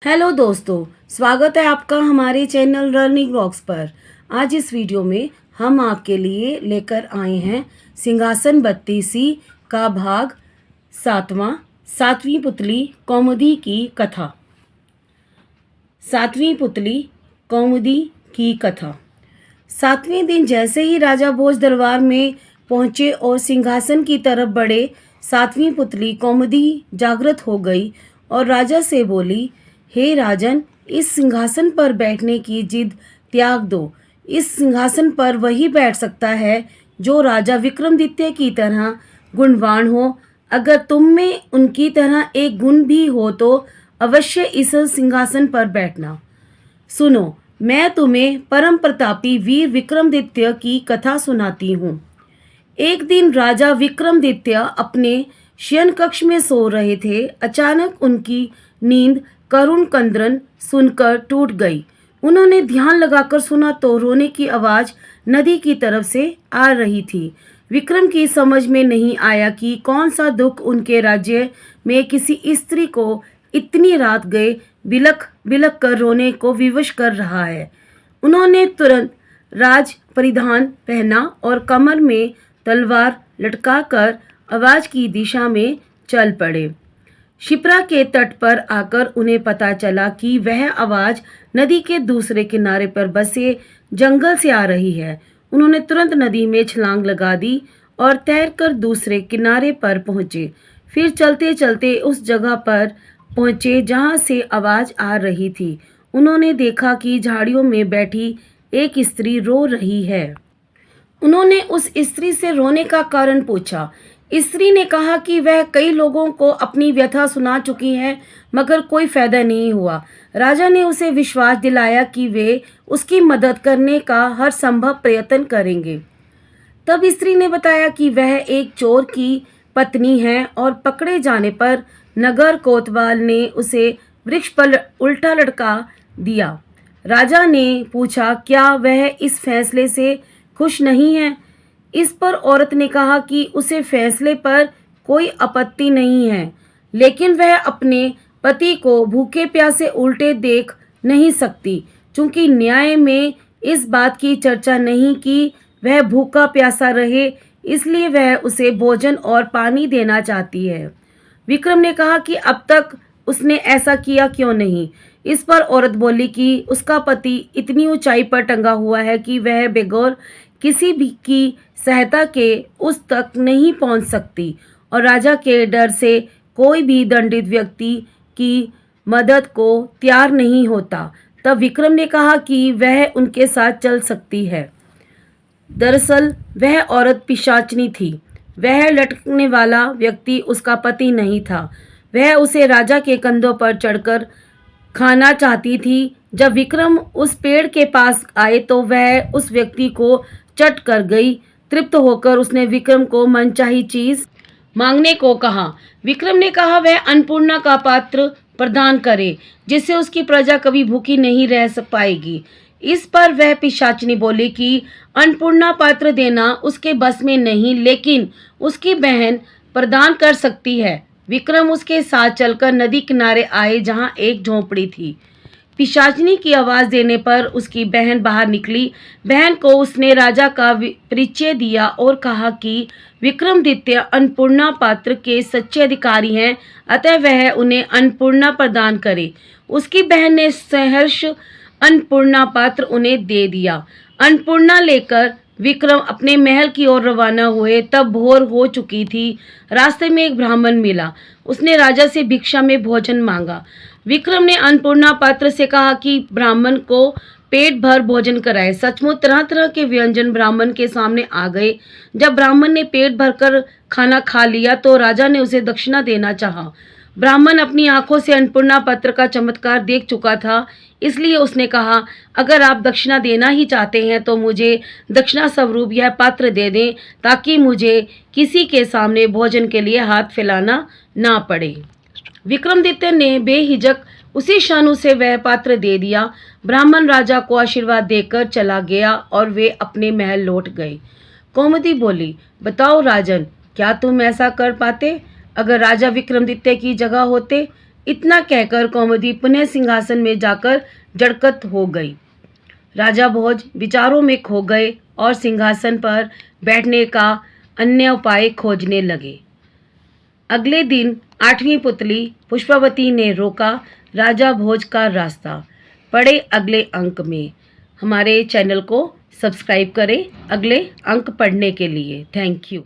Hello दोस्तों, स्वागत है आपका हमारे चैनल लर्निंग ब्लॉग्स पर। आज इस वीडियो में हम आपके लिए लेकर आए हैं सिंहासन बत्तीसी का भाग 7वां, सातवीं पुतली कौमुदी की कथा। सातवीं पुतली कौमुदी की कथा। 7वें दिन जैसे ही राजा भोज दरबार में पहुंचे और सिंहासन की तरफ बढ़े, 7वीं पुतली कौमुदी जागृत हो गई और राजा से बोली, हे राजन, इस सिंहासन पर बैठने की जिद त्याग दो। इस सिंहासन पर वही बैठ सकता है जो राजा विक्रमादित्य की तरह गुणवान हो। अगर तुम में उनकी तरह एक गुण भी हो तो अवश्य इस सिंहासन पर बैठना। सुनो, मैं तुम्हें परम प्रतापी वीर विक्रमादित्य की कथा सुनाती हूँ। एक दिन राजा विक्रमादित्य अपने शयन कक्ष में सो रहे थे। अचानक उनकी नींद करुण क्रंदन सुनकर टूट गई। उन्होंने ध्यान लगाकर सुना तो रोने की आवाज़ नदी की तरफ से आ रही थी। विक्रम की समझ में नहीं आया कि कौन सा दुख उनके राज्य में किसी स्त्री को इतनी रात गए बिलख बिलख कर रोने को विवश कर रहा है। उन्होंने तुरंत राज परिधान पहना और कमर में तलवार लटकाकर आवाज़ की दिशा में चल पड़े। शिप्रा के तट पर आकर उन्हें पता चला कि वह आवाज़ नदी के दूसरे किनारे पर बसे जंगल से आ रही है। उन्होंने तुरंत नदी में छलांग लगा दी और तैरकर दूसरे किनारे पर पहुँचे। फिर चलते चलते उस जगह पर पहुँचे जहाँ से आवाज़ आ रही थी। उन्होंने देखा कि झाड़ियों में बैठी एक स्त्री रो रही है। उन्होंने उस स्त्री से रोने का कारण पूछा। स्त्री ने कहा कि वह कई लोगों को अपनी व्यथा सुना चुकी है, मगर कोई फायदा नहीं हुआ। राजा ने उसे विश्वास दिलाया कि वे उसकी मदद करने का हर संभव प्रयत्न करेंगे। तब स्त्री ने बताया कि वह एक चोर की पत्नी है और पकड़े जाने पर नगर कोतवाल ने उसे वृक्ष पर उल्टा लटका दिया। राजा ने पूछा, क्या वह इस फैसले से खुश नहीं है? इस पर औरत ने कहा कि उसे फैसले पर कोई आपत्ति नहीं है, लेकिन वह अपने पति को भूखे प्यासे उल्टे देख नहीं सकती, क्योंकि न्याय में इस बात की चर्चा नहीं कि वह भूखा प्यासा रहे, इसलिए वह उसे भोजन और पानी देना चाहती है। विक्रम ने कहा कि अब तक उसने ऐसा किया क्यों नहीं? इस पर औरत बोली कि उसका पति इतनी ऊंचाई पर टंगा हुआ है कि वह बगैर किसी भी की सहायता के उस तक नहीं पहुंच सकती और राजा के डर से कोई भी दंडित व्यक्ति की मदद को तैयार नहीं होता। तब विक्रम ने कहा कि वह उनके साथ चल सकती है। दरअसल वह औरत पिशाचनी थी। वह लटकने वाला व्यक्ति उसका पति नहीं था। वह उसे राजा के कंधों पर चढ़कर खाना चाहती थी। जब विक्रम उस पेड़ के पास आए तो वह उस व्यक्ति को चट कर गई। तृप्त होकर उसने विक्रम को मनचाही चीज मांगने को कहा। विक्रम ने कहा वह अन्नपूर्णा का पात्र प्रदान करे, जिससे उसकी प्रजा कभी भूखी नहीं रह पाएगी। इस पर वह पिशाचनी बोली कि अन्नपूर्णा पात्र देना उसके बस में नहीं, लेकिन उसकी बहन प्रदान कर सकती है। विक्रम उसके साथ चलकर नदी किनारे आए जहाँ एक झोंपड़ी थी। पिशाचनी की आवाज़ देने पर उसकी बहन बाहर निकली। बहन को उसने राजा का परिचय दिया और कहा कि विक्रमादित्य अन्नपूर्णा पात्र के सच्चे अधिकारी हैं, अतः वह उन्हें अन्नपूर्णा प्रदान करे। उसकी बहन ने सहर्ष अन्नपूर्णा पात्र उन्हें दे दिया। अन्नपूर्णा लेकर विक्रम अपने महल की ओर रवाना हुए। तब भोर हो चुकी थी। रास्ते में एक ब्राह्मण मिला। उसने राजा से भिक्षा में भोजन मांगा। विक्रम ने अन्नपूर्णा पात्र से कहा कि ब्राह्मण को पेट भर भोजन कराए। सचमुच तरह तरह के व्यंजन ब्राह्मण के सामने आ गए। जब ब्राह्मण ने पेट भरकर खाना खा लिया तो राजा ने उसे दक्षिणा देना चाहा। ब्राह्मण अपनी आंखों से अन्नपूर्णा पात्र का चमत्कार देख चुका था, इसलिए उसने कहा, अगर आप दक्षिणा देना ही चाहते हैं तो मुझे दक्षिणा स्वरूप यह पात्र दे दें, ताकि मुझे किसी के सामने भोजन के लिए हाथ फैलाना ना पड़े। विक्रमादित्य ने बेहिचक उसी क्षण उसे वह पात्र दे दिया। ब्राह्मण राजा को आशीर्वाद देकर चला गया और वे अपने महल लौट गए। कौमुदी बोली, बताओ राजन, क्या तुम ऐसा कर पाते अगर राजा विक्रमादित्य की जगह होते? इतना कहकर कौमुदी पुनः सिंहासन में जाकर जड़कत हो गई। राजा भोज विचारों में खो गए और सिंहासन पर बैठने का अन्य उपाय खोजने लगे। अगले दिन 8वीं पुतली पुष्पावती ने रोका राजा भोज का रास्ता। पढ़े अगले अंक में। हमारे चैनल को सब्सक्राइब करें अगले अंक पढ़ने के लिए। Thank you.